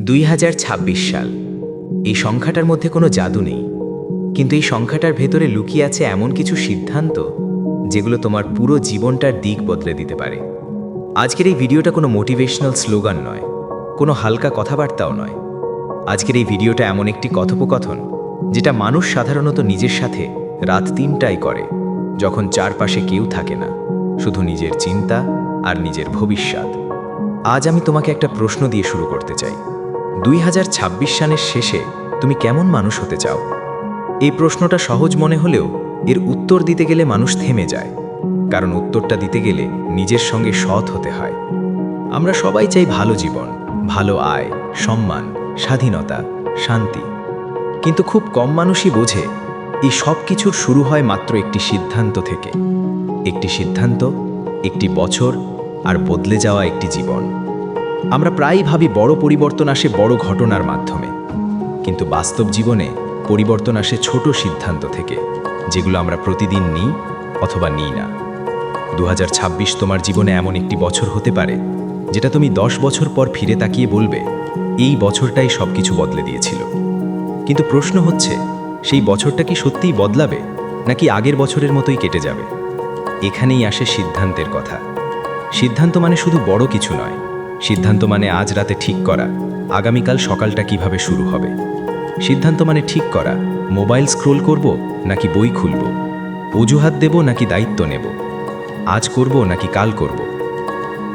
2026 সাল। এই সংখ্যাটার মধ্যে কোনো জাদু নেই, কিন্তু এই সংখ্যাটার ভেতরে লুকিয়ে আছে এমন কিছু সিদ্ধান্ত যেগুলো তোমার পুরো জীবনটার দিক বদলে দিতে পারে। আজকের এই ভিডিওটা কোনো মোটিভেশনাল স্লোগান নয়, কোনো হালকা কথাবার্তাও নয়। আজকের এই ভিডিওটা এমন একটি কথোপকথন যেটা মানুষ সাধারণত নিজের সাথে রাত 3টায় করে, যখন চারপাশে কেউ থাকে না, শুধু নিজের চিন্তা আর নিজের ভবিষ্যৎ। আজ আমি তোমাকে একটা প্রশ্ন দিয়ে শুরু করতে চাই। 2026 সালের শেষে তুমি কেমন মানুষ হতে চাও? এই প্রশ্নটা সহজ মনে হলেও এর উত্তর দিতে গেলে মানুষ থেমে যায়, কারণ উত্তরটা দিতে গেলে নিজের সঙ্গে সৎ হতে হয়। আমরা সবাই চাই ভালো জীবন, ভালো আয়, সম্মান, স্বাধীনতা, শান্তি, কিন্তু খুব কম মানুষই বোঝে এই সব কিছুর শুরু হয় মাত্র একটি সিদ্ধান্ত থেকে। একটি সিদ্ধান্ত, একটি বছর, আর বদলে যাওয়া একটি জীবন। আমরা প্রায়ই ভাবি বড় পরিবর্তন আসে বড় ঘটনার মাধ্যমে, কিন্তু বাস্তব জীবনে পরিবর্তন আসে ছোট সিদ্ধান্ত থেকে, যেগুলো আমরা প্রতিদিন নিই অথবা নিই না। 2026 তোমার জীবনে এমন একটি বছর হতে পারে যেটা তুমি 10 বছর পর ফিরে তাকিয়ে বলবে, এই বছরটাই সব কিছু বদলে দিয়েছিল। কিন্তু প্রশ্ন হচ্ছে, সেই বছরটা কি সত্যিই বদলাবে, নাকি আগের বছরের মতোই কেটে যাবে? এখানেই আসে সিদ্ধান্তের কথা। সিদ্ধান্ত মানে শুধু বড় কিছু নয়। সিদ্ধান্ত মানে আজ রাতে ঠিক করা আগামীকাল সকালটা কিভাবে শুরু হবে। সিদ্ধান্ত মানে ঠিক করা মোবাইল স্ক্রোল করব নাকি বই খুলব, অজুহাত দেব নাকি দায়িত্ব নেব, আজ করব নাকি কাল করব।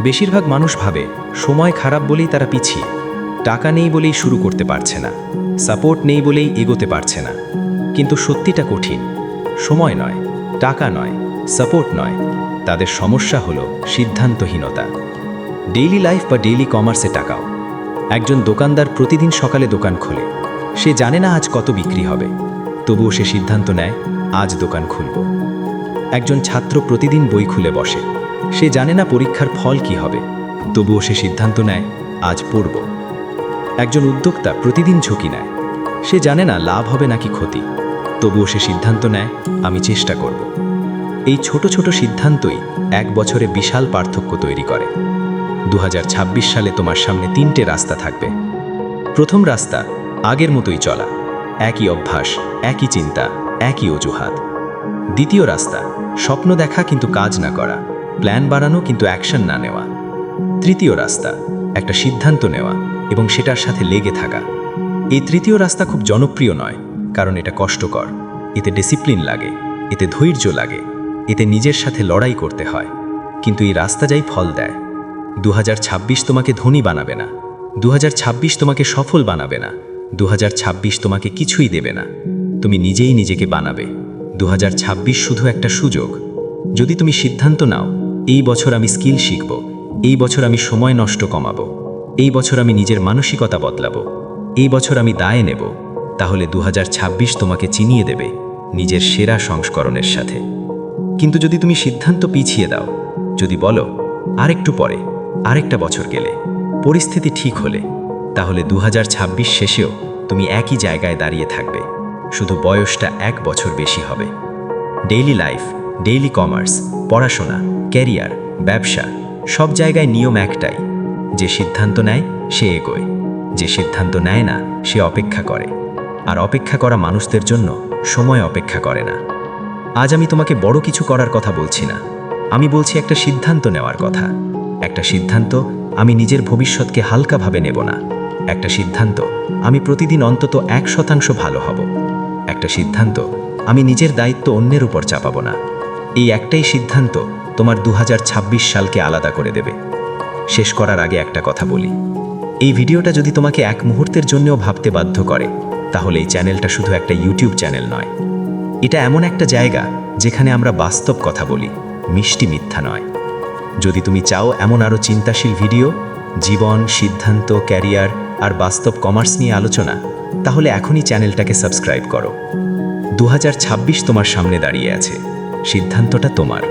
বেশিরভাগ মানুষ ভাবে সময় খারাপ বলেই তারা পিছিয়ে, টাকা নেই বলেই শুরু করতে পারছে না, সাপোর্ট নেই বলেই এগোতে পারছে না। কিন্তু সত্যিটা কঠিন। সময় নয়, টাকা নয়, সাপোর্ট নয়, তাদের সমস্যা হলো সিদ্ধান্তহীনতা। ডেইলি লাইফ বা ডেইলি কমার্সে টাকাও। একজন দোকানদার প্রতিদিন সকালে দোকান খোলে। সে জানে না আজ কত বিক্রি হবে, তবুও সে সিদ্ধান্ত নেয় আজ দোকান খুলব। একজন ছাত্র প্রতিদিন বই খুলে বসে। সে জানে না পরীক্ষার ফল কি হবে, তবুও সে সিদ্ধান্ত নেয় আজ পড়ব। একজন উদ্যোক্তা প্রতিদিন ঝুঁকি নেয়। সে জানে না লাভ হবে নাকি ক্ষতি, তবুও সে সিদ্ধান্ত নেয় আমি চেষ্টা করব। এই ছোট ছোট সিদ্ধান্তই এক বছরে বিশাল পার্থক্য তৈরি করে। 2026 সালে তোমার সামনে 3টে রাস্তা থাকবে। প্রথম রাস্তা, আগের মতোই চলা, একই অভ্যাস, একই চিন্তা, একই অজুহাত। দ্বিতীয় রাস্তা, স্বপ্ন দেখা কিন্তু কাজ না করা, প্ল্যান বানানো কিন্তু অ্যাকশন না নেওয়া। তৃতীয় রাস্তা, একটা সিদ্ধান্ত নেওয়া এবং সেটার সাথে লেগে থাকা। এই তৃতীয় রাস্তা খুব জনপ্রিয় নয়, কারণ এটা কষ্টকর। এতে ডিসিপ্লিন লাগে, এতে ধৈর্য লাগে, এতে নিজের সাথে লড়াই করতে হয়। কিন্তু এই রাস্তা যাই ফল দেয়। 2026 তোমাকে ধনী বানাবে না, 2026 তোমাকে সফল বানাবে না, 2026 তোমাকে কিছুই দেবে না। তুমি নিজেই নিজেকে বানাবে। 2026 শুধু একটা সুযোগ। যদি তুমি সিদ্ধান্ত নাও, এই বছর আমি স্কিল শিখব, এই বছর আমি সময় নষ্ট কমাবো, এই বছর আমি নিজের মানসিকতা বদলাবো, এই বছর আমি দায় নেব, তাহলে 2026 তোমাকে চিনিয়ে দেবে নিজের সেরা সংস্করণের সাথে। কিন্তু যদি তুমি সিদ্ধান্ত পিছিয়ে দাও, যদি বলো আরেকটু পরে, আরেকটা বছর গেলে, পরিস্থিতি ঠিক হলে, তাহলে 2026 শেষেও তুমি একই জায়গায় দাঁড়িয়ে থাকবে, শুধু বয়সটা 1 বছর বেশি হবে। ডেইলি লাইফ, ডেইলি কমার্স, পড়াশোনা, ক্যারিয়ার, ব্যবসা, সব জায়গায় নিয়ম একটাই, যে সিদ্ধান্ত নেয় সে এগোয়, যে সিদ্ধান্ত নেয় না সে অপেক্ষা করে। আর অপেক্ষা করা মানুষদের জন্য সময় অপেক্ষা করে না। আজ আমি তোমাকে বড় কিছু করার কথা বলছি না, আমি বলছি একটা সিদ্ধান্ত নেওয়ার কথা। একটা সিদ্ধান্ত, আমি নিজের ভবিষ্যৎকে হালকাভাবে নেব না। একটা সিদ্ধান্ত, আমি প্রতিদিন অন্তত 1% ভালো হব। একটা সিদ্ধান্ত, আমি নিজের দায়িত্ব অন্যের উপর চাপাবো না। এই একটাই সিদ্ধান্ত তোমার 2026 সালকে আলাদা করে দেবে। শেষ করার আগে একটা কথা বলি, এই ভিডিওটা যদি তোমাকে এক মুহূর্তের জন্যও ভাবতে বাধ্য করে, তাহলে এই চ্যানেলটা শুধু একটা ইউটিউব চ্যানেল নয়। এটা এমন একটা জায়গা যেখানে আমরা বাস্তব কথা বলি, মিষ্টি মিথ্যা নয়। যদি তুমি চাও এমন আরও চিন্তাশীল ভিডিও, জীবন, সিদ্ধান্ত, ক্যারিয়ার আর বাস্তব কমার্স নিয়ে আলোচনা, তাহলে এখনই চ্যানেলটাকে সাবস্ক্রাইব করো। 2026 তোমার সামনে দাঁড়িয়ে আছে, সিদ্ধান্তটা তোমার।